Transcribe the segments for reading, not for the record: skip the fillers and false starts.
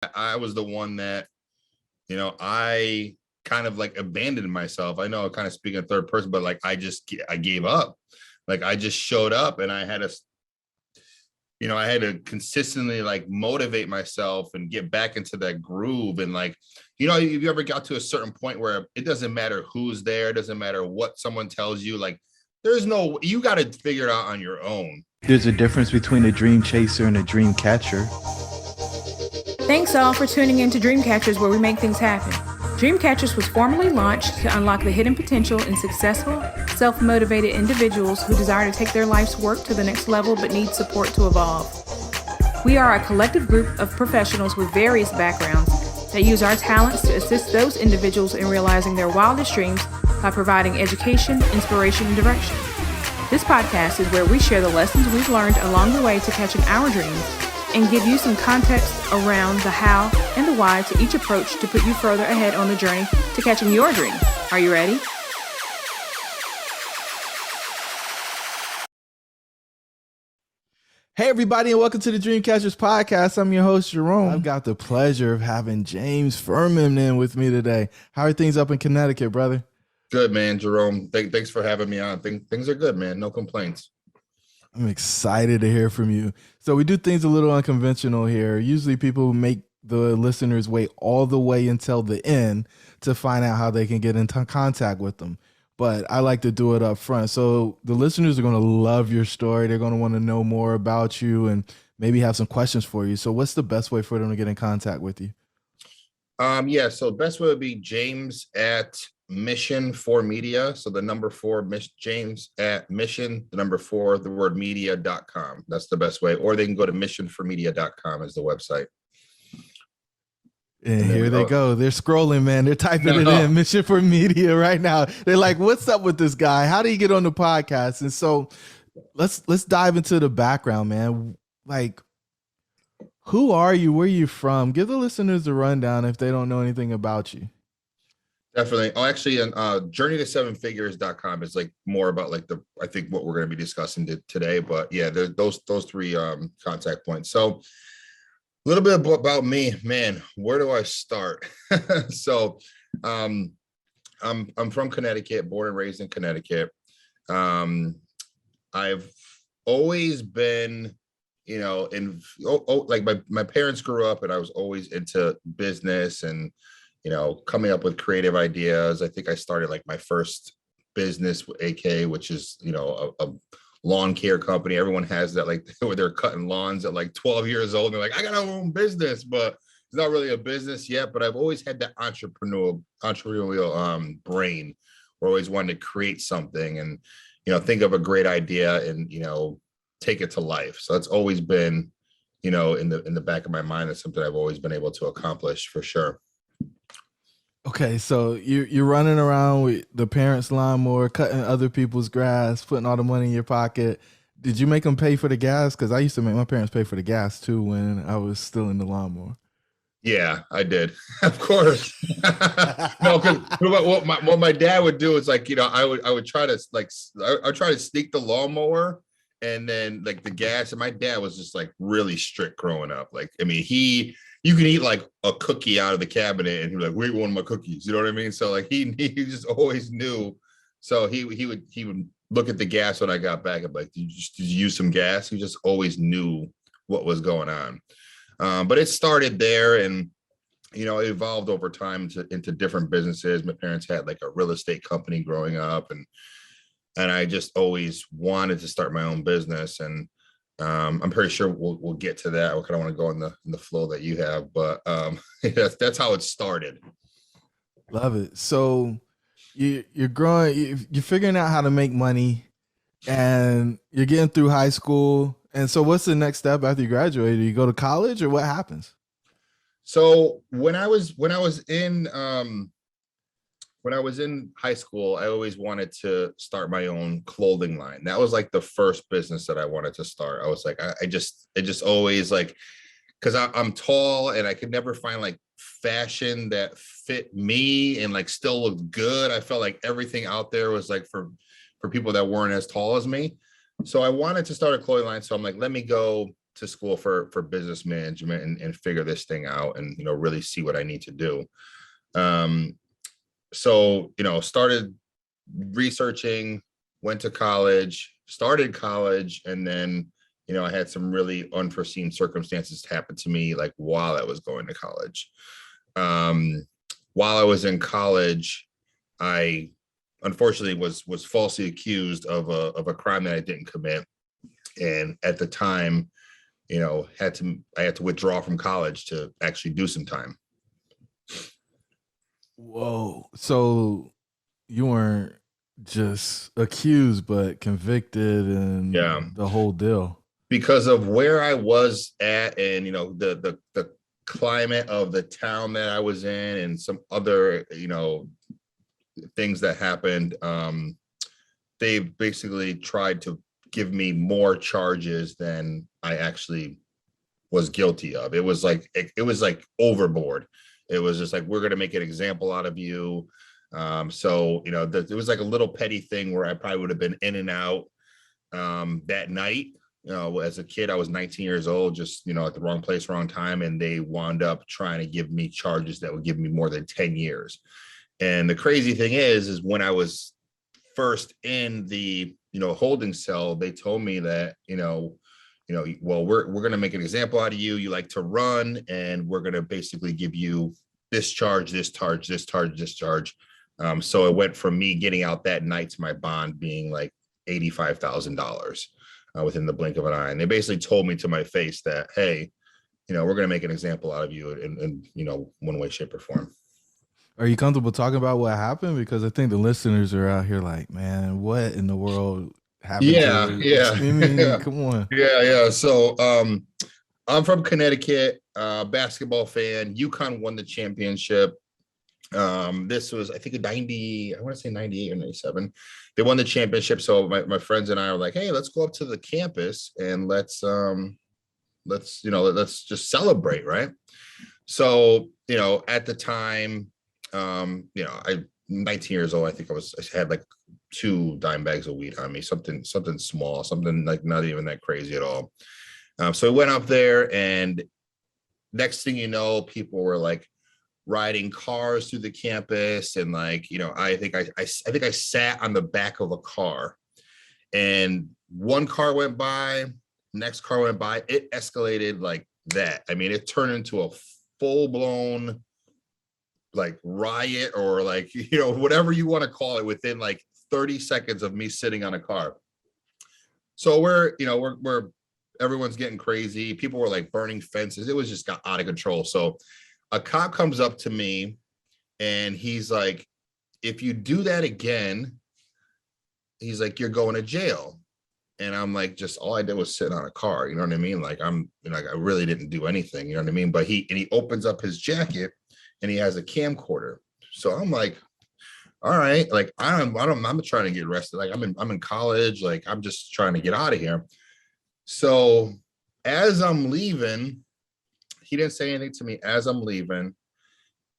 I was the one that, I kind of like abandoned myself. I know I kind of speak in third person, but like I gave up. Like I just showed up and I had to consistently like motivate myself and get back into that groove. And like, if you ever got to a certain point where it doesn't matter who's there, it doesn't matter what someone tells you, like you got to figure it out on your own. There's a difference between a dream chaser and a dream catcher. Thanks all for tuning in to Dreamcatchers, where we make things happen. Dreamcatchers was formally launched to unlock the hidden potential in successful, self-motivated individuals who desire to take their life's work to the next level but need support to evolve. We are a collective group of professionals with various backgrounds that use our talents to assist those individuals in realizing their wildest dreams by providing education, inspiration, and direction. This podcast is where we share the lessons we've learned along the way to catching our dreams and give you some context around the how and the why to each approach to put you further ahead on the journey to catching your dream. Are you ready? Hey everybody, and welcome to the Dreamcatchers podcast. I'm your host, Jerome. I've got the pleasure of having James Furman in with me today. How are things up in Connecticut, brother? Good, man, Jerome. Thanks for having me on. Things are good, man. No complaints. I'm excited to hear from you. So we do things a little unconventional here. Usually people make the listeners wait all the way until the end to find out how they can get into contact with them. But I like to do it up front. So the listeners are going to love your story. They're going to want to know more about you and maybe have some questions for you. So what's the best way for them to get in contact with you? So the best way would be James at Mission 4 Media. So the number 4, James at Mission, the number 4, the word media.com. That's the best way. Or they can go to missionformedia.com as the website. And here they go. They're scrolling, man. They're typing it in, Mission for Media right now. They're like, what's up with this guy? How did he get on the podcast? And so let's dive into the background, man. Like, who are you? Where are you from? Give the listeners a rundown if they don't know anything about you. Definitely. Oh, actually, journeyto7figures.com is like more about like I think what we're going to be discussing today. But yeah, those three contact points. So a little bit about me, man. Where do I start? So I'm from Connecticut, born and raised in Connecticut. I've always been, like my parents grew up and I was always into business and coming up with creative ideas. I think I started like my first business with AK, which is, a lawn care company. Everyone has that, like where they're cutting lawns at like 12 years old. And they're like, I got my own business, but it's not really a business yet. But I've always had that entrepreneurial brain. Where I always wanted to create something and, think of a great idea and, take it to life. So that's always been, in the back of my mind. It's something I've always been able to accomplish for sure. Okay, so you're running around with the parents' lawnmower, cutting other people's grass, putting all the money in your pocket. Did you make them pay for the gas? Because I used to make my parents pay for the gas too when I was still in the lawnmower. Yeah, I did. Of course. No, because what my dad would do is like, I would try to I try to sneak the lawnmower and then like the gas. And my dad was just like really strict growing up. Like, I mean, you can eat like a cookie out of the cabinet and he'd be like, wait, one of my cookies. You know what I mean? So like he just always knew. So he would look at the gas when I got back and like, did you use some gas? He just always knew what was going on. But it started there and, it evolved over time into different businesses. My parents had like a real estate company growing up and I just always wanted to start my own business. And I'm pretty sure we'll get to that. I kind of want to go in the flow that you have, but that's how it started. Love it. So you're growing, you're figuring out how to make money and you're getting through high school. And so what's the next step after you graduate? Do you go to college or what happens? So when I was in high school, I always wanted to start my own clothing line. That was like the first business that I wanted to start. I was like, it just always like, because I'm tall and I could never find like fashion that fit me and like still looked good. I felt like everything out there was like for people that weren't as tall as me. So I wanted to start a clothing line. So I'm like, let me go to school for business management and figure this thing out and, you know, really see what I need to do. So, you know, started researching, went to college, started college, and then, you know, I had some really unforeseen circumstances happen to me, like while I was going to college. While I was in college, I unfortunately was falsely accused of a crime that I didn't commit. And at the time, you know, I had to withdraw from college to actually do some time. Whoa. So you weren't just accused, but convicted and Yeah. the whole deal. Because of where I was at and, you know, the climate of the town that I was in and some other, you know, things that happened. They basically tried to give me more charges than I actually was guilty of. It was like overboard. It was just like, we're going to make an example out of you. So, you know, it was like a little petty thing where I probably would have been in and out that night. You know, as a kid, I was 19 years old, just, you know, at the wrong place, wrong time. And they wound up trying to give me charges that would give me more than 10 years. And the crazy thing is when I was first in the, you know, holding cell, they told me that, well, we're going to make an example out of you. You like to run, and we're going to basically give you this charge, this charge, this charge, this charge. So it went from me getting out that night to my bond being like $85,000 within the blink of an eye. And they basically told me to my face that, hey, you know, we're going to make an example out of you in, you know, one way, shape, or form. Are you comfortable talking about what happened? Because I think the listeners are out here like, man, what in the world happened? Yeah. I mean, come on. Yeah. So I'm from Connecticut, basketball fan. UConn won the championship. This was, I think, I want to say 98 or 97. They won the championship. So my friends and I were like, hey, let's go up to the campus and let's just celebrate, right? So, you know, at the time, you know, I'm 19 years old. I think I had like 2 dime bags of weed on me, something small, something like not even that crazy at all. So I went up there, and next thing you know, people were like riding cars through the campus. And like, you know, I think I sat on the back of a car, and one car went by, next car went by. It escalated like that. I mean, it turned into a full blown like riot, or like, you know, whatever you want to call it, within like 30 seconds of me sitting on a car. So we're everyone's getting crazy. People were like burning fences. It was just got out of control. So a cop comes up to me and he's like, if you do that again, he's like, you're going to jail. And I'm like, just all I did was sit on a car. You know what I mean? Like, I really didn't do anything. You know what I mean? But he opens up his jacket and he has a camcorder. So I'm like, all right, like I'm trying to get arrested. Like I'm in college. Like I'm just trying to get out of here. So as I'm leaving, he didn't say anything to me. As I'm leaving,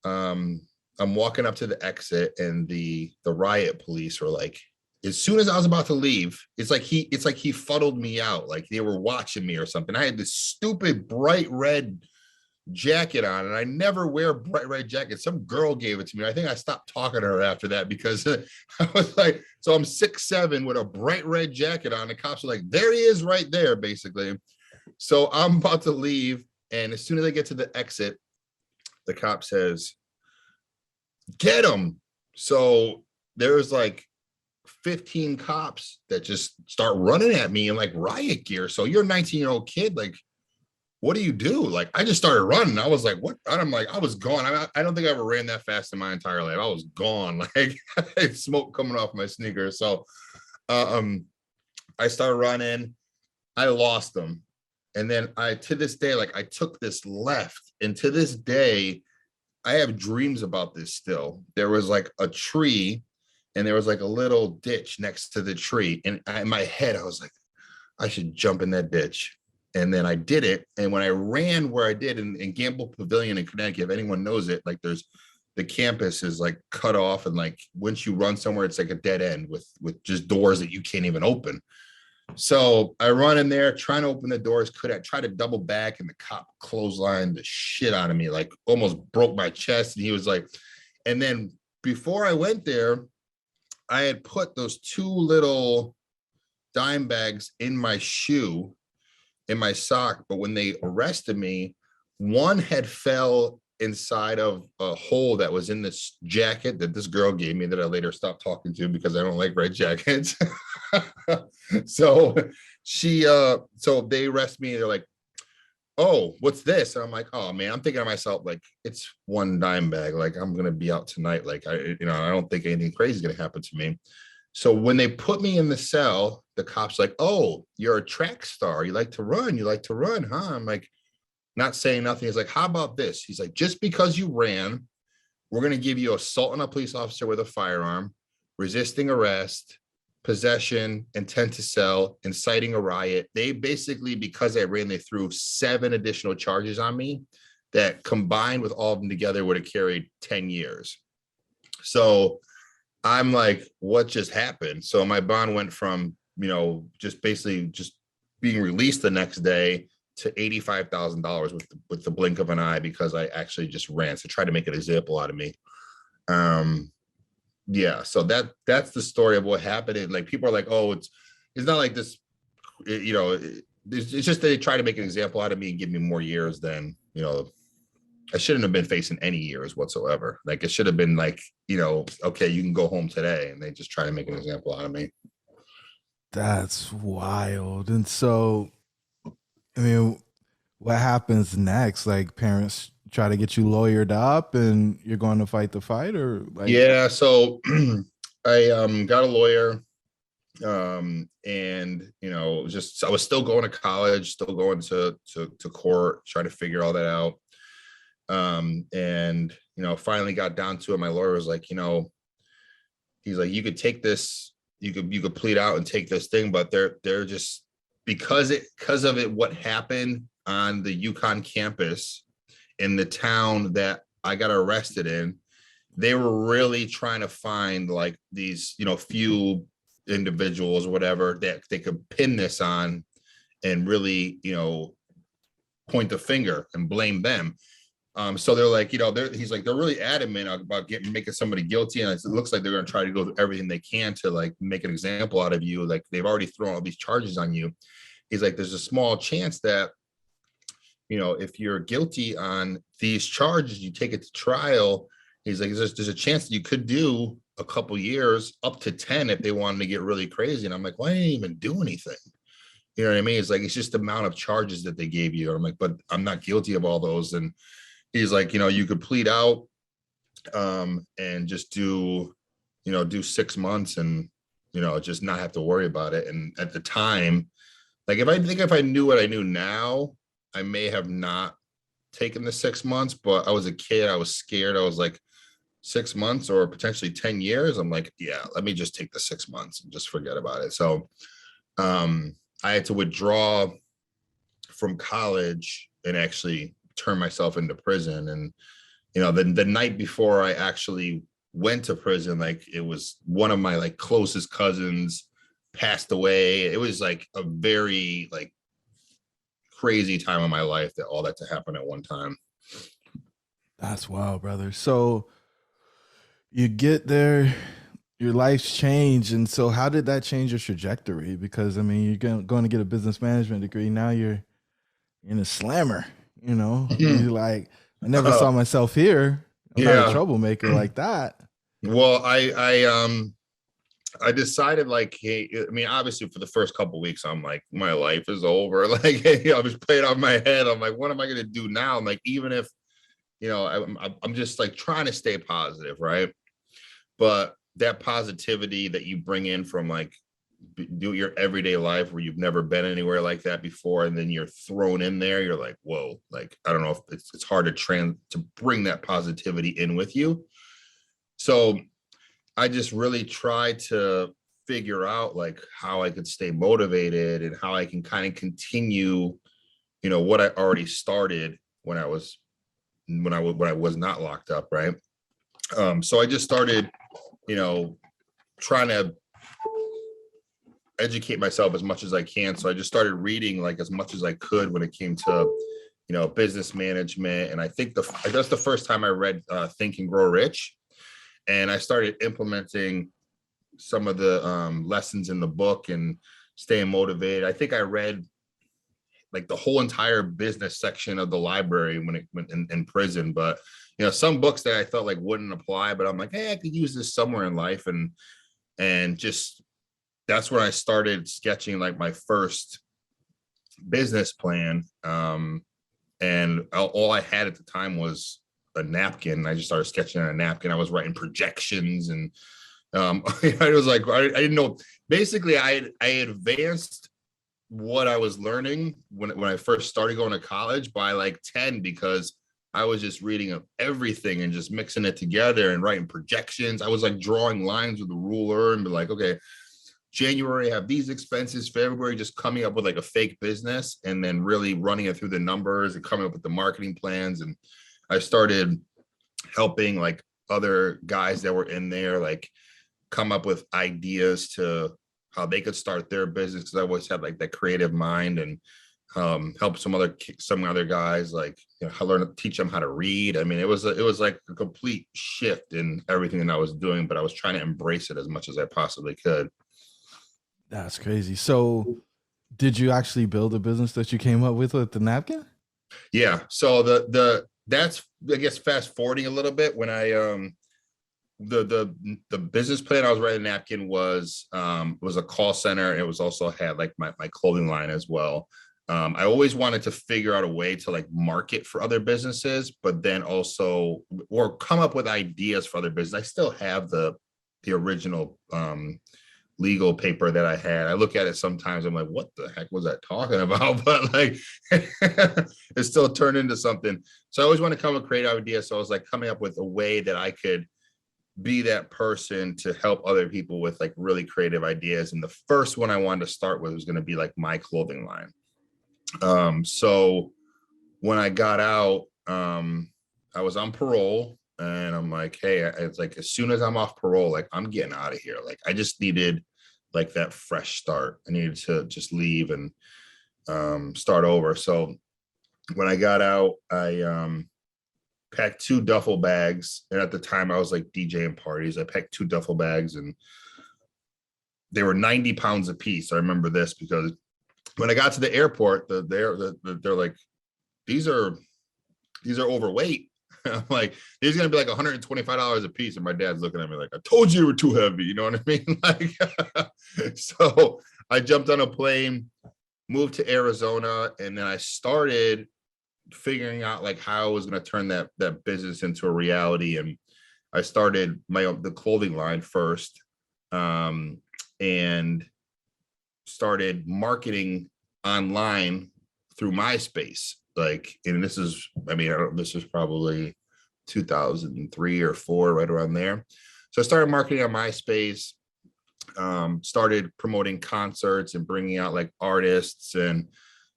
I'm walking up to the exit, and the Riot police were like, as soon as I was about to leave, it's like he fuddled me out, like they were watching me or something. I had this stupid bright red jacket on, and I never wear bright red jackets. Some girl gave it to me. I think I stopped talking to her after that, because I was like, so I'm 6'7" with a bright red jacket on. The cops are like, there he is right there, basically. So I'm about to leave, and as soon as I get to the exit, the cop says, get him. So there's like 15 cops that just start running at me in like riot gear. So you're a 19-year-old kid, like, what do you do? Like, I just started running. I was like, what? I'm like, I was gone. I don't think I ever ran that fast in my entire life. I was gone. Like, I had smoke coming off my sneakers. So I started running. I lost them. And then to this day, like, I took this left. And to this day, I have dreams about this still. There was like a tree, and there was like a little ditch next to the tree. And in my head, I was like, I should jump in that ditch. And then I did it. And when I ran where I did in Gamble Pavilion in Connecticut, if anyone knows it, like the campus is like cut off. And like, once you run somewhere, it's like a dead end with just doors that you can't even open. So I run in there, trying to open the doors. I tried to double back, and the cop clotheslined the shit out of me, like almost broke my chest. And he was like, and then before I went there, I had put those 2 little dime bags in my shoe, in my sock. But when they arrested me, one had fell inside of a hole that was in this jacket that this girl gave me that I later stopped talking to because I don't like red jackets. So so they arrest me. They're like, oh, what's this? And I'm like, oh man, I'm thinking to myself, like, it's 1 dime bag. Like, I'm going to be out tonight. Like, I don't think anything crazy is going to happen to me. So when they put me in the cell, the cop's like, oh, you're a track star. You like to run. You like to run, huh? I'm like, not saying nothing. He's like, how about this? He's like, just because you ran, we're going to give you assault on a police officer with a firearm, resisting arrest, possession, intent to sell, inciting a riot. They basically, because I ran, they threw 7 additional charges on me that combined with all of them together would have carried 10 years. So I'm like, what just happened? So my bond went from, just basically just being released the next day to $85,000 with the blink of an eye, because I actually just ran. So try to make an example out of me. Yeah, so that's the story of what happened. And like, people are like, oh, it's not like this, it's just they try to make an example out of me and give me more years than, I shouldn't have been facing any years whatsoever. Like, it should have been like, okay, you can go home today. And they just try to make an example out of me. That's wild. And so, I mean, what happens next? Like, parents try to get you lawyered up and you're going to fight the fight, or like? Yeah. So I got a lawyer, and I was still going to college, still going to court, trying to figure all that out. And finally got down to it. My lawyer was like, he's like, you could take this, you could plead out and take this thing, but they're just, because of it, what happened on the UConn campus in the town that I got arrested in, they were really trying to find like these, few individuals or whatever that they could pin this on and really, point the finger and blame them. So they're like, he's like, they're really adamant about making somebody guilty. And it looks like they're going to try to go through everything they can to like make an example out of you. Like, they've already thrown all these charges on you. He's like, there's a small chance that, if you're guilty on these charges, you take it to trial. He's like, there's a chance that you could do a couple years, up to 10 if they wanted to get really crazy. And I'm like, well, I didn't even do anything. You know what I mean? It's like, it's just the amount of charges that they gave you. I'm like, but I'm not guilty of all those. And he's like, you could plead out, and just do 6 months and, just not have to worry about it. And at the time, like, if I knew what I knew now, I may have not taken the 6 months, but I was a kid. I was scared. I was like, 6 months or potentially 10 years. I'm like, yeah, let me just take the 6 months and just forget about it. So I had to withdraw from college and actually turn myself into prison. And, the night before I actually went to prison, like, it was one of my like closest cousins passed away. It was like a very like crazy time of my life that all that to happen at one time. That's wild, brother. So you get there, your life's changed. And so how did that change your trajectory? Because I mean, you're going to get a business management degree. Now you're in a slammer, You're like, I never saw myself here. I'm not a troublemaker like that. Well, I decided, like, hey, I mean, obviously for the first couple of weeks, I'm like, my life is over. Like, hey, I was playing off my head. I'm like, what am I going to do now? I'm like, even if, I'm just like trying to stay positive. Right. But that positivity that you bring in from like do your everyday life where you've never been anywhere like that before, and then you're thrown in there, you're like, whoa, like, I don't know if it's hard to bring that positivity in with you. So I just really tried to figure out like how I could stay motivated and how I can kind of continue, what I already started when I was not locked up. Right. So I just started, trying to educate myself as much as I can. So I just started reading like as much as I could when it came to, business management. And I think that's the first time I read Think and Grow Rich. And I started implementing some of the lessons in the book and staying motivated. I think I read like the whole entire business section of the library when it went in prison. But, some books that I felt like wouldn't apply, but I'm like, hey, I could use this somewhere in life. And just, that's when I started sketching like my first business plan. And all I had at the time was a napkin. I just started sketching on a napkin. I was writing projections and I was like, I didn't know. Basically, I advanced what I was learning when I first started going to college by like 10, because I was just reading everything and just mixing it together and writing projections. I was like drawing lines with a ruler and be like, okay, January I have these expenses, February just coming up with like a fake business and then really running it through the numbers and coming up with the marketing plans. And I started helping like other guys that were in there, like come up with ideas to how they could start their business, because I always had like that creative mind, and help some other guys like teach them how to read. I mean, it was like a complete shift in everything that I was doing, but I was trying to embrace it as much as I possibly could. That's crazy. So did you actually build a business that you came up with the napkin? Yeah. So that's, I guess, fast forwarding a little bit, when I the business plan I was writing napkin was a call center. It was also had like my clothing line as well. I always wanted to figure out a way to like market for other businesses, but then also, or come up with ideas for other business. I still have the original legal paper that I had. I look at it sometimes, I'm like, what the heck was I talking about? But like it still turned into something. So I always want to come up with creative ideas. So I was like coming up with a way that I could be that person to help other people with like really creative ideas. And the first one I wanted to start with was going to be like my clothing line. So when I got out, I was on parole, and I'm like, hey, it's like, as soon as I'm off parole, like I'm getting out of here. Like I just needed like that fresh start. I needed to just leave and start over. So when I got out, I packed 2 duffel bags. And at the time I was like DJing parties. I packed 2 duffel bags, and they were 90 pounds a piece. I remember this because when I got to the airport, they're like, these are overweight. I'm like, these are gonna be like $125 a piece. And my dad's looking at me like, I told you were too heavy. You know what I mean? Like, so I jumped on a plane, moved to Arizona, and then I started figuring out like how I was going to turn that business into a reality. And I started the clothing line first, and started marketing online through MySpace. Like, and this is, I mean, this is probably 2003 or 4, right around there. So I started marketing on MySpace, started promoting concerts and bringing out like artists, and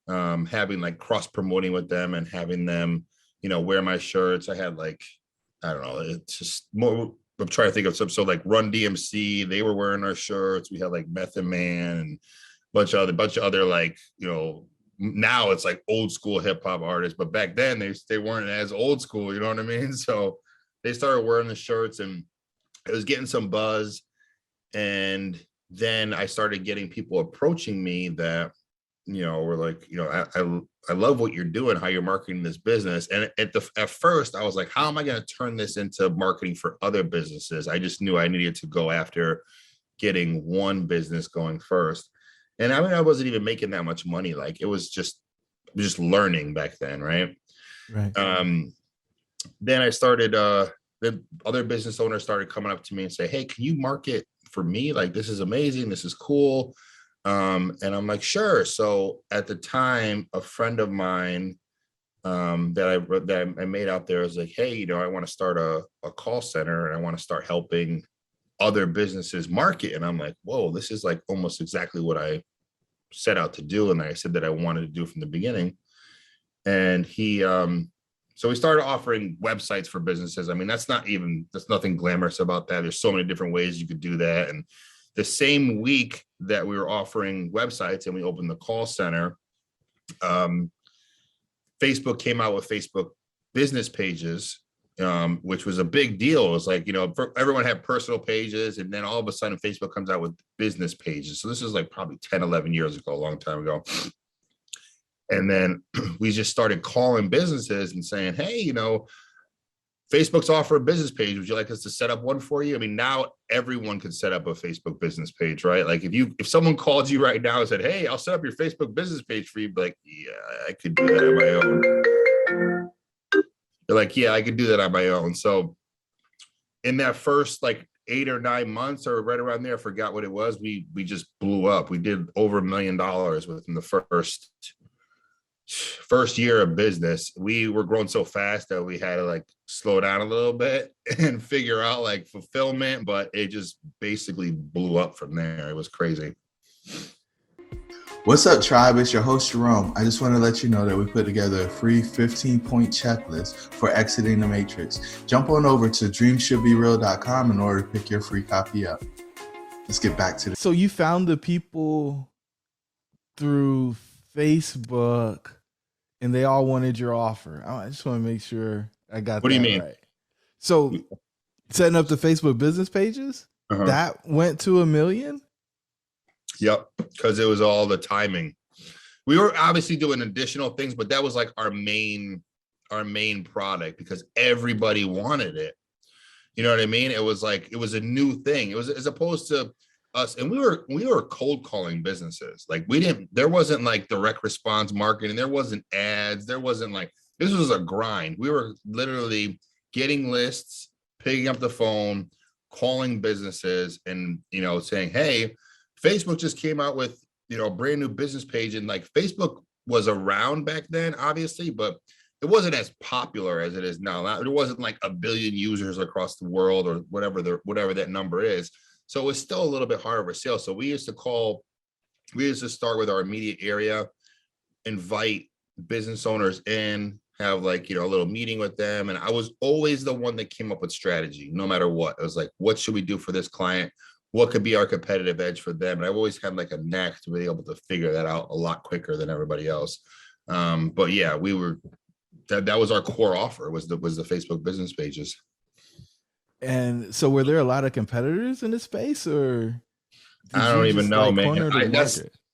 having like cross promoting with them and having them, wear my shirts. I had like, I don't know, it's just more, I'm trying to think of some, so like Run DMC, they were wearing our shirts. We had like Method Man and bunch of other like, now it's like old school hip hop artists, but back then they weren't as old school, you know what I mean? So they started wearing the shirts, and it was getting some buzz. And then I started getting people approaching me that, were like, I love what you're doing, how you're marketing this business. And at first I was like, how am I going to turn this into marketing for other businesses? I just knew I needed to go after getting one business going first. And I mean, I wasn't even making that much money. Like it was just learning back then. Right. Then I started, the other business owners started coming up to me and say, hey, can you market for me? Like, this is amazing. This is cool. And I'm like, sure. So at the time, a friend of mine that I made out there was like, hey, I want to start a call center, and I want to start helping other businesses market. And I'm like, whoa, this is like almost exactly what I set out to do. And I said that I wanted to do from the beginning. And so we started offering websites for businesses. I mean, that's nothing glamorous about that. There's so many different ways you could do that. And the same week that we were offering websites and we opened the call center, Facebook came out with Facebook business pages, which was a big deal. It was like, everyone had personal pages, and then all of a sudden Facebook comes out with business pages. So this is like probably 10, 11 years ago, a long time ago. And then we just started calling businesses and saying, hey, Facebook's offer a business page. Would you like us to set up one for you? I mean, now everyone can set up a Facebook business page, right? Like if someone called you right now and said, hey, I'll set up your Facebook business page for you, be like, yeah, I could do that on my own. They're like, yeah, I could do that on my own. So in that first like 8 or 9 months or right around there, I forgot what it was, we just blew up. We did over $1 million within the first year of business. We were growing so fast that we had to like slow down a little bit and figure out like fulfillment, but it just basically blew up from there. It was crazy. What's up, tribe? It's your host, Jerome. I just want to let you know that we put together a free 15-point checklist for exiting the matrix. Jump on over to dreamshouldbereal.com in order to pick your free copy up. Let's get back to So you found the people through Facebook and they all wanted your offer. I just want to make sure I got What that do you mean? right. So setting up the Facebook business pages, that went to $1 million? Yep, because it was all the timing. We were obviously doing additional things, but that was like our main product because everybody wanted it. You know what I mean? It was like, it was a new thing. It was as opposed to us. And we were cold calling businesses. Like there wasn't like direct response marketing. There wasn't ads. There wasn't like, this was a grind. We were literally getting lists, picking up the phone, calling businesses and, saying, hey, Facebook just came out with, a brand new business page. And like Facebook was around back then, obviously, but it wasn't as popular as it is now. There wasn't like 1 billion users across the world or whatever that number is. So it was still a little bit harder of a sale. So we used to start with our immediate area, invite business owners in, have like, a little meeting with them. And I was always the one that came up with strategy, no matter what. It was like, what should we do for this client? What could be our competitive edge for them? And I've always had like a knack to be able to figure that out a lot quicker than everybody else. But yeah, that was our core offer was the Facebook business pages. And so were there a lot of competitors in this space or? I don't even know, man.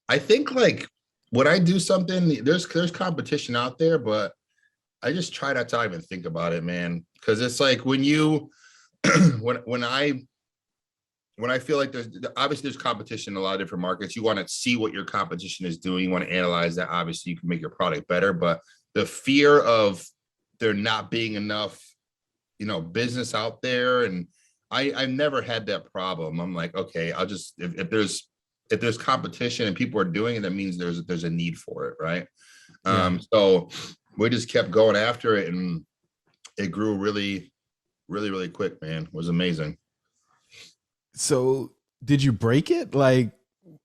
I think like when I do something, there's competition out there, but I just try not to even think about it, man. Cause it's like when you, when I feel like there's competition in a lot of different markets, you want to see what your competition is doing. You want to analyze that. Obviously you can make your product better, but the fear of there not being enough, business out there. And I've never had that problem. I'm like, okay, I'll just, if there's competition and people are doing it, that means there's a need for it. Right. Yeah. So we just kept going after it and it grew really, really, really quick, man. It was amazing. So did you break it? Like,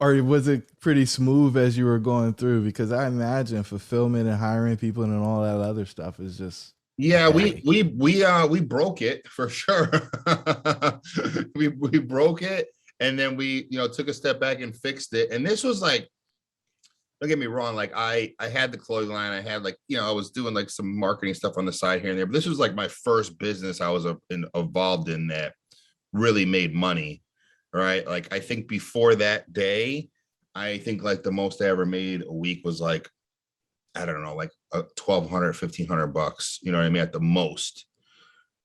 or was it pretty smooth as you were going through? Because I imagine fulfillment and hiring people and all that other stuff is just. Yeah, we broke it for sure. we broke it and then we, took a step back and fixed it. And this was like, don't get me wrong. Like I had the clothing line. I had like, I was doing like some marketing stuff on the side here and there, but this was like my first business I was involved in that really made money, right? Like I think before that day, I think like the most I ever made a week was like, I don't know, like $1,200, $1,500, you know what I mean? At the most.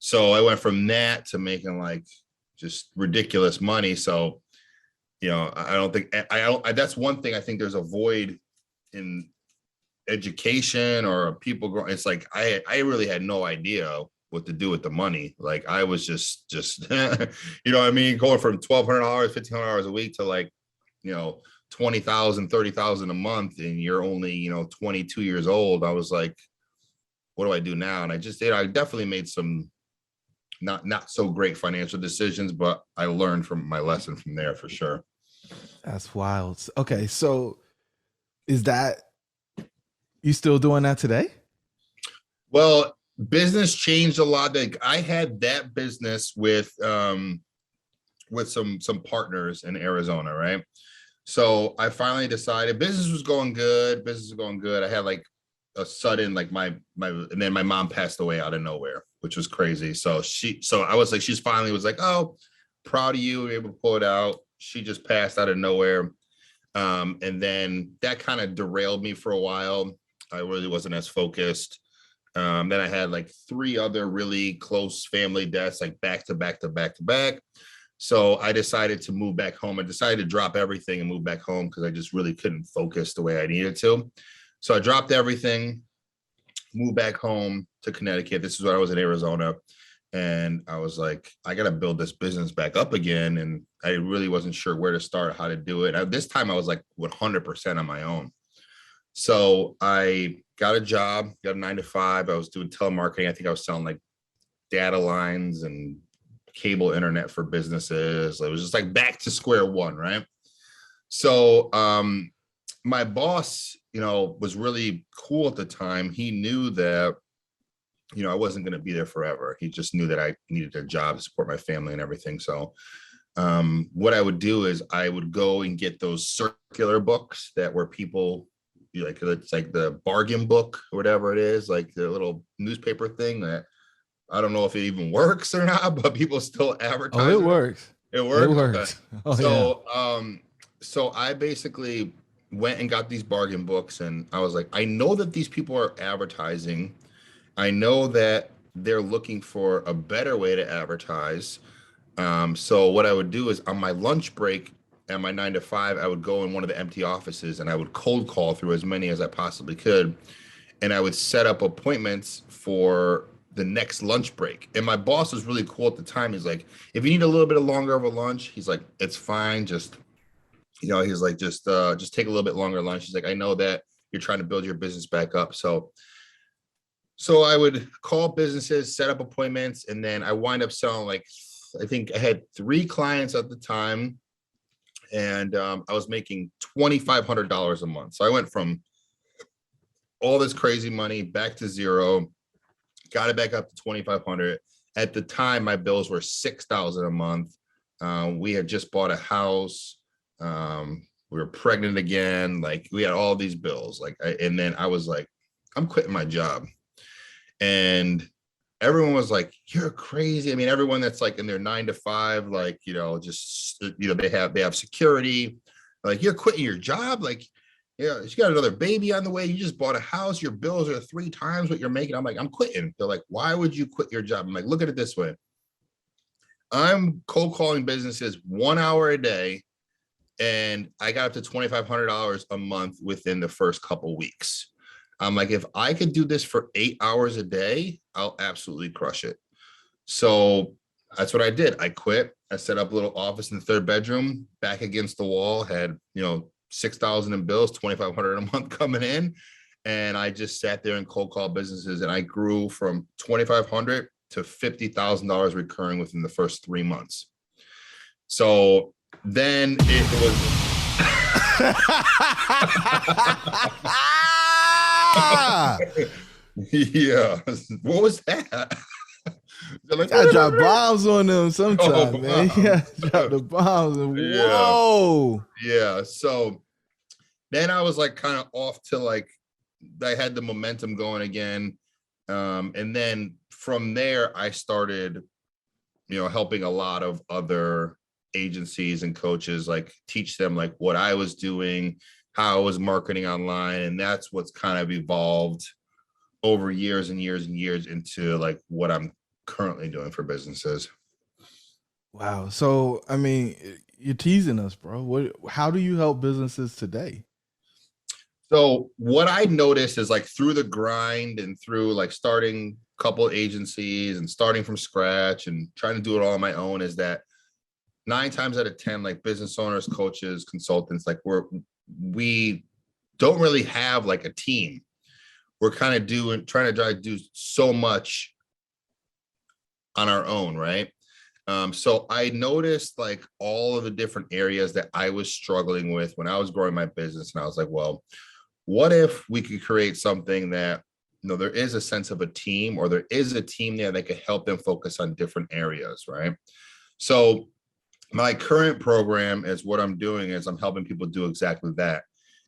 So I went from that to making like just ridiculous money. So, I don't think that's one thing I think there's a void in education or people growing. It's like, I really had no idea what to do with the money. Like I was just, you know what I mean? Going from $1,200, $1,500 a week to like, $20,000, $30,000 a month and you're only, 22 years old. I was like, what do I do now? And I definitely made some not so great financial decisions, but I learned from my lesson from there for sure. That's wild. Okay. So is that, you still doing that today? Well, business changed a lot. Like I had that business with with some partners in Arizona, right? So I finally decided business was going good. I had like a sudden, like and then my mom passed away out of nowhere, which was crazy. So I was like, she's finally was like, oh, proud of you, able to pull it out. She just passed out of nowhere. And then that kind of derailed me for a while. I really wasn't as focused. Then I had like 3 other really close family deaths, like back to back to back to back. So I decided to move back home. I decided to drop everything and move back home because I just really couldn't focus the way I needed to. So I dropped everything, moved back home to Connecticut. This is when I was in Arizona. And I was like, I got to build this business back up again. And I really wasn't sure where to start, how to do it. This time I was like 100% on my own. So I got a job, got a 9-to-5. I was doing telemarketing. I think I was selling like data lines and cable internet for businesses. It was just like back to square one, right? So my boss, was really cool at the time. He knew that, I wasn't going to be there forever. He just knew that I needed a job to support my family and everything. So what I would do is I would go and get those circular books that were people, like, it's like the bargain book or whatever it is, like the little newspaper thing that I don't know if it even works or not, but people still advertise. Oh, it works. It works. It works. Oh, so, so I basically went and got these bargain books, and I was like, I know that these people are advertising. I know that they're looking for a better way to advertise. So what I would do is on my lunch break at my 9-to-5, I would go in one of the empty offices and I would cold call through as many as I possibly could. And I would set up appointments for the next lunch break. And my boss was really cool at the time. He's like, if you need a little bit longer of a lunch, he's like, it's fine. Just, he's like, just take a little bit longer lunch. He's like, I know that you're trying to build your business back up. So I would call businesses, set up appointments, and then I wind up selling, like, I think I had 3 clients at the time, and I was making $2,500 a month. So I went from all this crazy money back to zero, got it back up to 2,500. At the time, my bills were $6,000 a month. We had just bought a house. We were pregnant again. Like, we had all these bills. And then I was like, I'm quitting my job. And everyone was like, you're crazy. I mean, everyone that's like in their 9-to-5, like, they have security. Like, you're quitting your job. Like, you got another baby on the way. You just bought a house. Your bills are 3 times what you're making. I'm like, I'm quitting. They're like, why would you quit your job? I'm like, look at it this way. I'm cold calling businesses 1 hour a day, and I got up to $2,500 a month within the first couple weeks. I'm like, if I could do this for 8 hours a day, I'll absolutely crush it. So that's what I did. I quit. I set up a little office in the 3rd bedroom, back against the wall, had, $6,000 in bills, $2,500 a month coming in. And I just sat there and cold call businesses, and I grew from $2,500 to $50,000 recurring within the first 3 months. So then it was. Yeah. What was that? Like, I drop bombs on them sometimes, man. Yeah, drop the bombs. And whoa. Yeah. So then I was like kind of off to, like, I had the momentum going again. And then from there, I started, helping a lot of other agencies and coaches, like, teach them like what I was doing, how I was marketing online. And that's what's kind of evolved over years and years and years into like what I'm currently doing for businesses. Wow. So, I mean, you're teasing us, bro. How do you help businesses today? So what I noticed is, like, through the grind and through like starting a couple of agencies and starting from scratch and trying to do it all on my own, is that 9 times out of 10, like, business owners, coaches, consultants, like, we don't really have like a team. We're kind of trying to do so much on our own, right? So I noticed like all of the different areas that I was struggling with when I was growing my business. And I was like, well, what if we could create something that, there is a sense of a team, or there is a team there that could help them focus on different areas, right? So My current program is what I'm doing is I'm helping people do exactly that.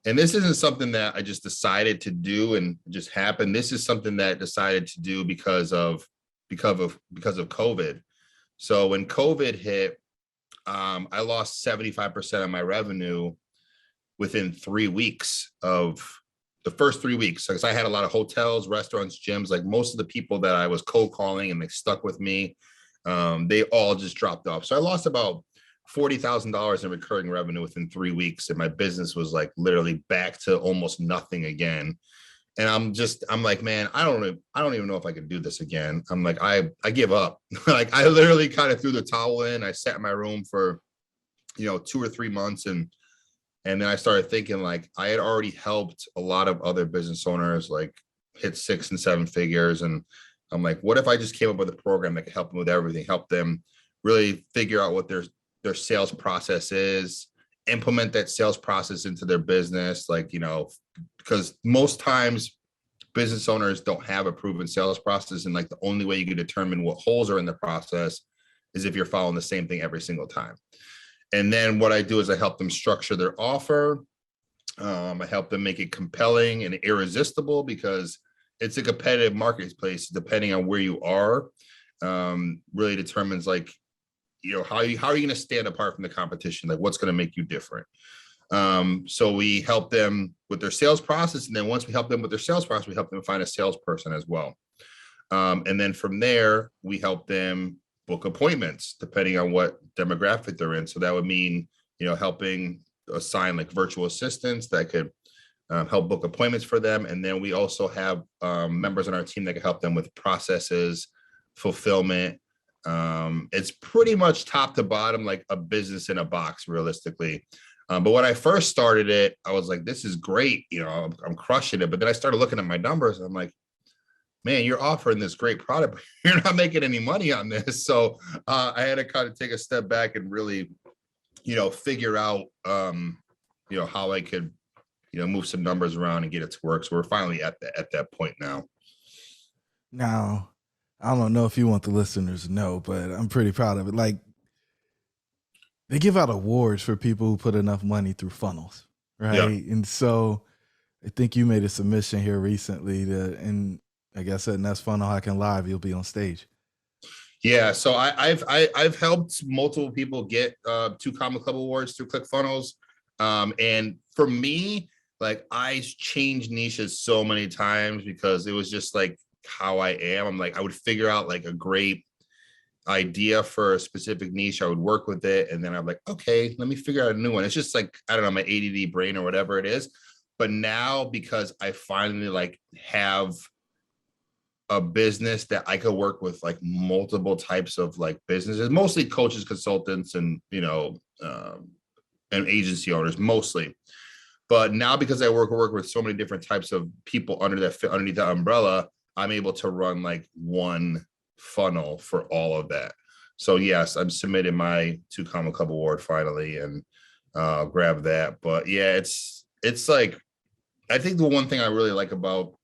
And this isn't something that I just decided to do and just happened. This is something that I decided to do because of COVID. So when COVID hit, I lost 75% of my revenue within 3 weeks of the first 3 weeks. Because I had a lot of hotels, restaurants, gyms, like most of the people that I was cold calling and they stuck with me, they all just dropped off. So I lost about $40,000 in recurring revenue within 3 weeks. And my business was like literally back to almost nothing again. And I'm like, man, I don't even know if I could do this again. I'm like, I give up. Like I literally kind of threw the towel in. I sat in my room for, 2 or 3 months. And then I started thinking like I had already helped a lot of other business owners like hit 6 and 7 figures. And I'm like, what if I just came up with a program that could help them with everything, help them really figure out what their sales process is, implement that sales process into their business, like, because most times business owners don't have a proven sales process. And like the only way you can determine what holes are in the process is if you're following the same thing every single time. And then what I do is I help them structure their offer. I help them make it compelling and irresistible because it's a competitive marketplace. Depending on where you are, really determines like, how are you going to stand apart from the competition? Like what's going to make you different? So we help them with their sales process. And then once we help them with their sales process, we help them find a salesperson as well. And then from there, we help them book appointments depending on what demographic they're in. So that would mean, helping assign like virtual assistants that could help book appointments for them. And then we also have members on our team that can help them with processes, fulfillment. It's pretty much top to bottom, like a business in a box, realistically. But when I first started it, I was like, this is great. I'm crushing it. But then I started looking at my numbers and I'm like, man, you're offering this great product, but you're not making any money on this. So I had to kind of take a step back and really, figure out, how I could, move some numbers around and get it to work. So we're finally at that point now. Now, I don't know if you want the listeners to know, but I'm pretty proud of it. Like, they give out awards for people who put enough money through funnels, right? Yeah. And so I think you made a submission here recently and like I said, Nest Funnel Hacking Live, you'll be on stage. Yeah, so I've helped multiple people get 2 Comma Club awards through ClickFunnels. And for me, like I changed niches so many times because it was just like how I am. I'm like, I would figure out like a great idea for a specific niche. I would work with it. And then I'm like, okay, let me figure out a new one. It's just like, I don't know, my ADD brain or whatever it is. But now because I finally like have a business that I could work with like multiple types of like businesses, mostly coaches, consultants, and, and agency owners mostly. But now because I work with so many different types of people underneath the umbrella, I'm able to run like one funnel for all of that. So yes, I'm submitting my 2 Comma Club award finally and grab that. But yeah, it's like, I think the one thing I really like about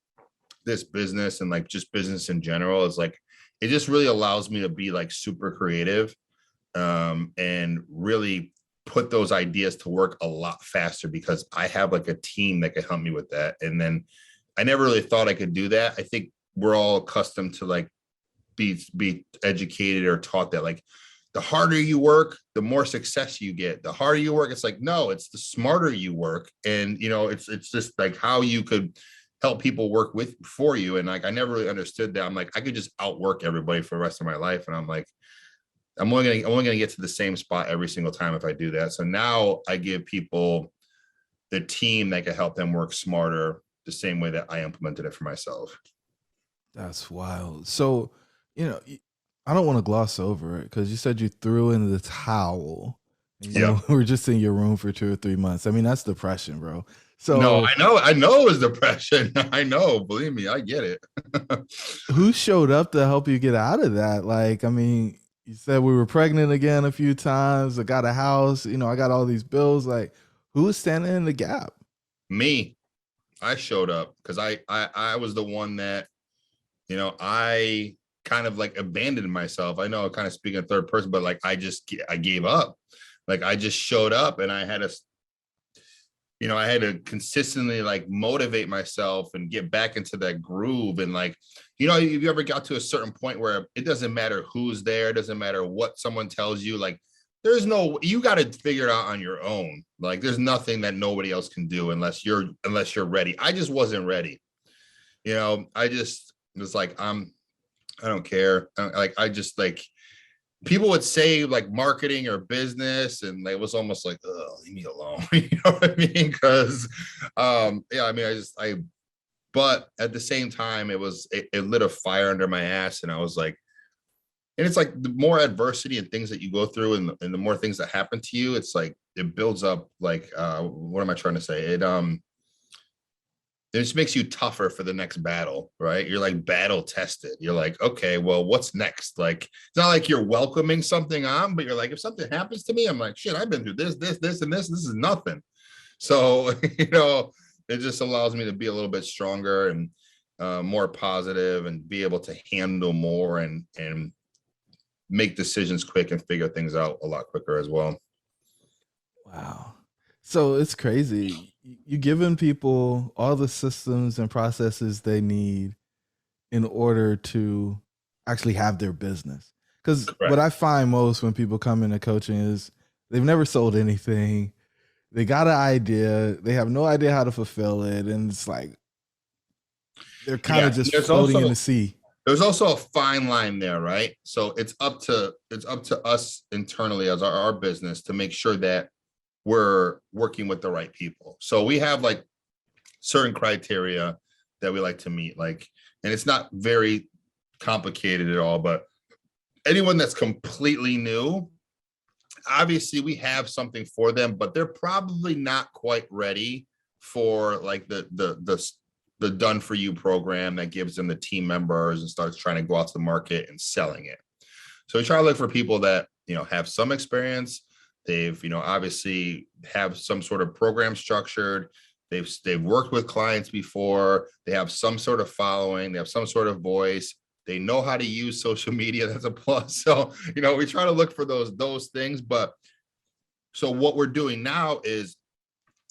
this business and like just business in general is like, it just really allows me to be like super creative and really put those ideas to work a lot faster because I have like a team that can help me with that. And then I never really thought I could do that. I think we're all accustomed to like be educated or taught that like the harder you work, the more success you get. The harder you work, it's like, no, it's the smarter you work. And, it's just like how you could help people work for you. And like, I never really understood that. I'm like, I could just outwork everybody for the rest of my life. And I'm like, I'm only going to get to the same spot every single time if I do that. So now I give people the team that can help them work smarter the same way that I implemented it for myself. That's wild. So, I don't want to gloss over it because you said you threw in the towel. Yeah, we're just in your room for 2 or 3 months. I mean, that's depression, bro. So no, I know it was depression. I know, believe me, I get it. Who showed up to help you get out of that? Like, I mean, you said we were pregnant again a few times. I got a house, I got all these bills. Like, who was standing in the gap? Me. I showed up because I was the one that, I kind of like abandoned myself. I know I'm kind of speaking in third person, but like I gave up. Like I just showed up, and I had to consistently like motivate myself and get back into that groove. And like, if you ever got to a certain point where it doesn't matter who's there, it doesn't matter what someone tells you, like you got to figure it out on your own. Like there's nothing that nobody else can do unless you're ready. I just wasn't ready. I just was like, I don't care. I just like, people would say like marketing or business, and it was almost like, oh, leave me alone. You know what I mean? Because but at the same time, it lit a fire under my ass, and I was like, and it's like the more adversity and things that you go through, and the more things that happen to you, it's like it builds up. Like, what am I trying to say? It just makes you tougher for the next battle, right? You're like battle tested. You're like, okay, well, what's next? Like, it's not like you're welcoming something on, but you're like, if something happens to me, I'm like, shit, I've been through this, and this. This is nothing. So, it just allows me to be a little bit stronger and more positive, and be able to handle more and make decisions quick and figure things out a lot quicker as well. Wow. So it's crazy. You're giving people all the systems and processes they need in order to actually have their business. Because what I find most when people come into coaching is they've never sold anything. They got an idea. They have no idea how to fulfill it. And it's like, they're kind of just floating in the sea. There's also a fine line there, right? So it's up to us internally as our business to make sure that we're working with the right people. So we have like certain criteria that we like to meet, like, and it's not very complicated at all, but anyone that's completely new, obviously we have something for them, but they're probably not quite ready for like the done for you program that gives them the team members and starts trying to go out to the market and selling it. So we try to look for people that, have some experience. They've, obviously have some sort of program structured. They've worked with clients before. They have some sort of following. They have some sort of voice. They know how to use social media. That's a plus. So, we try to look for those things. But so what we're doing now is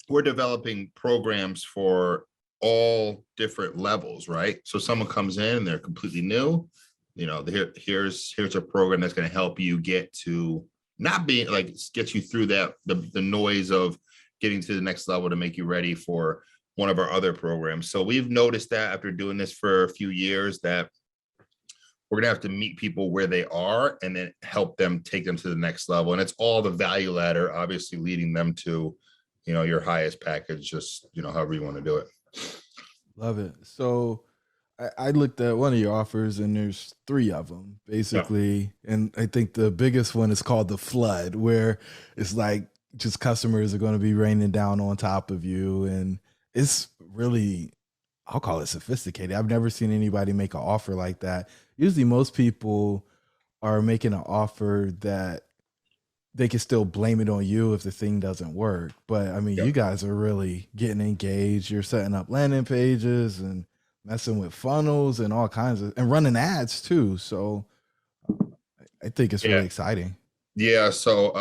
we're developing programs for all different levels, right? So someone comes in and they're completely new. Here's a program that's going to help you get to not being like, get you through that the noise of getting to the next level to make you ready for one of our other programs. So we've noticed that after doing this for a few years that we're gonna have to meet people where they are and then help them take them to the next level. And it's all the value ladder, obviously leading them to, your highest package, just, however you want to do it. Love it. So I looked at one of your offers and there's 3 of them basically. Yeah. And I think the biggest one is called the flood, where it's like just customers are going to be raining down on top of you. And it's really, I'll call it sophisticated. I've never seen anybody make an offer like that. Usually most people are making an offer that they can still blame it on you if the thing doesn't work. But I mean, You guys are really getting engaged. You're setting up landing pages and messing with funnels and all kinds of, and running ads too. So I think it's really exciting. Yeah. So,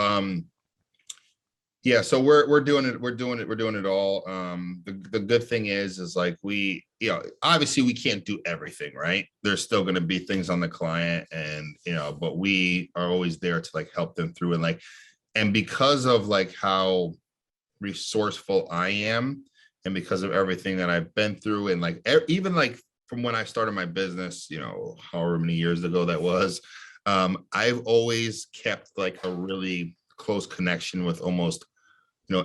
so we're doing it all. The good thing is like we, obviously we can't do everything, right? There's still going to be things on the client and, but we are always there to like help them through and because of like how resourceful I am and because of everything that I've been through and like, even like from when I started my business, however many years ago that was, I've always kept like a really close connection with almost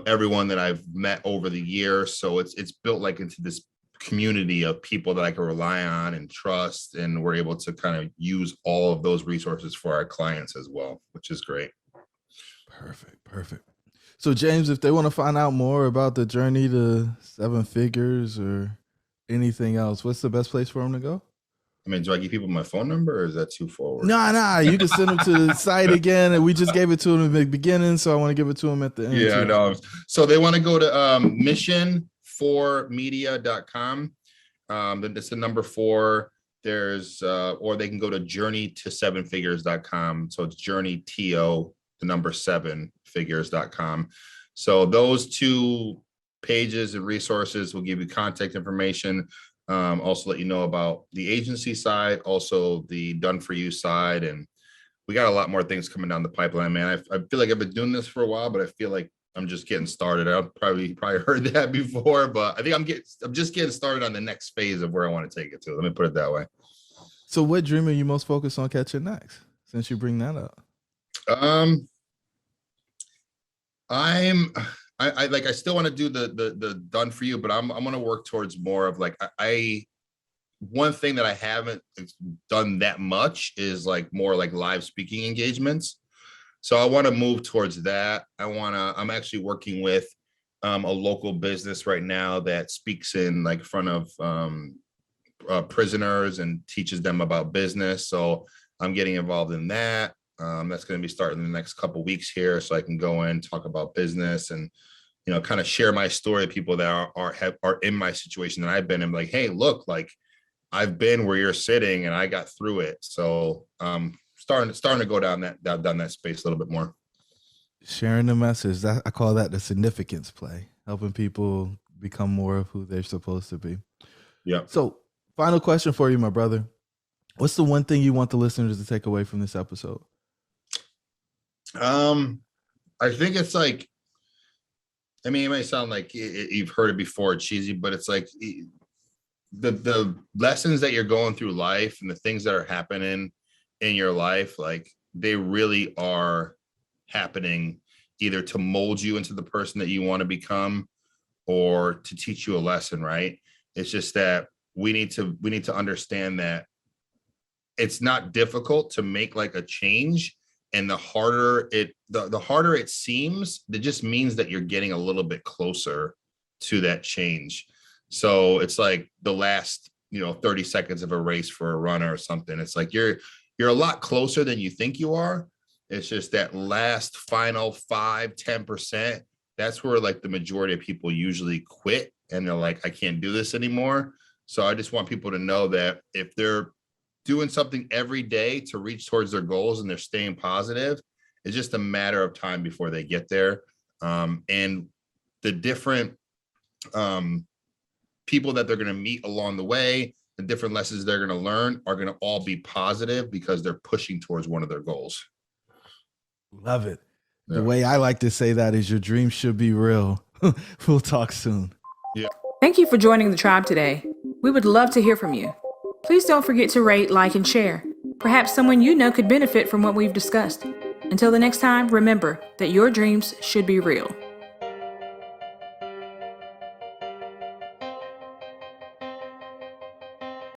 everyone that I've met over the years. So it's built like into this community of people that I can rely on and trust, and we're able to kind of use all of those resources for our clients as well, which is great. Perfect. So James, if they want to find out more about the journey to 7 figures or anything else, what's the best place for them to go? I mean, do I give people my phone number or is that too forward? Nah. You can send them to the site again. And we just gave it to them at the beginning. So I want to give it to them at the end. Yeah, I know. So they want to go to mission4media.com. Then it's the number 4 there's or they can go to journeyto7figures.com. So it's journey to the number 7figures.com. So those two pages and resources will give you contact information. Also let you know about the agency side, also the done for you side. And we got a lot more things coming down the pipeline, man. I feel like I've been doing this for a while, but I feel like I'm just getting started. I've probably heard that before, but I think I'm just getting started on the next phase of where I want to take it to. Let me put it that way. So what dream are you most focused on catching next, since you bring that up? I still want to do the done for you, but I'm going to work towards more of like, one thing that I haven't done that much is like more like live speaking engagements. So I want to move towards that. I'm actually working with a local business right now that speaks in like front of prisoners and teaches them about business. So I'm getting involved in that. That's going to be starting in the next couple of weeks here. So I can go in, talk about business and, kind of share my story to people that are in my situation that I've been in. Like, hey, look, like I've been where you're sitting and I got through it. So starting to go down that space a little bit more. Sharing the message. I call that the significance play, helping people become more of who they're supposed to be. Yeah. So final question for you, my brother. What's the one thing you want the listeners to take away from this episode? I think it's like, I mean, it might sound like you've heard it before, cheesy, but it's like the lessons that you're going through life and the things that are happening in your life, like they really are happening either to mold you into the person that you want to become or to teach you a lesson, right? It's just that we need to understand that it's not difficult to make like a change. And the harder it seems, that just means that you're getting a little bit closer to that change. So it's like the last, 30 seconds of a race for a runner or something. It's like you're a lot closer than you think you are. It's just that last final 5-10%. That's where like the majority of people usually quit and they're like, I can't do this anymore. So I just want people to know that if they're doing something every day to reach towards their goals and they're staying positive, it's just a matter of time before they get there. And the different people that they're going to meet along the way, the different lessons they're going to learn are going to all be positive because they're pushing towards one of their goals. Love it. Yeah. The way I like to say that is your dreams should be real. We'll talk soon. Yeah. Thank you for joining the tribe today. We would love to hear from you. Please don't forget to rate, like, and share. Perhaps someone you know could benefit from what we've discussed. Until the next time, remember that your dreams should be real.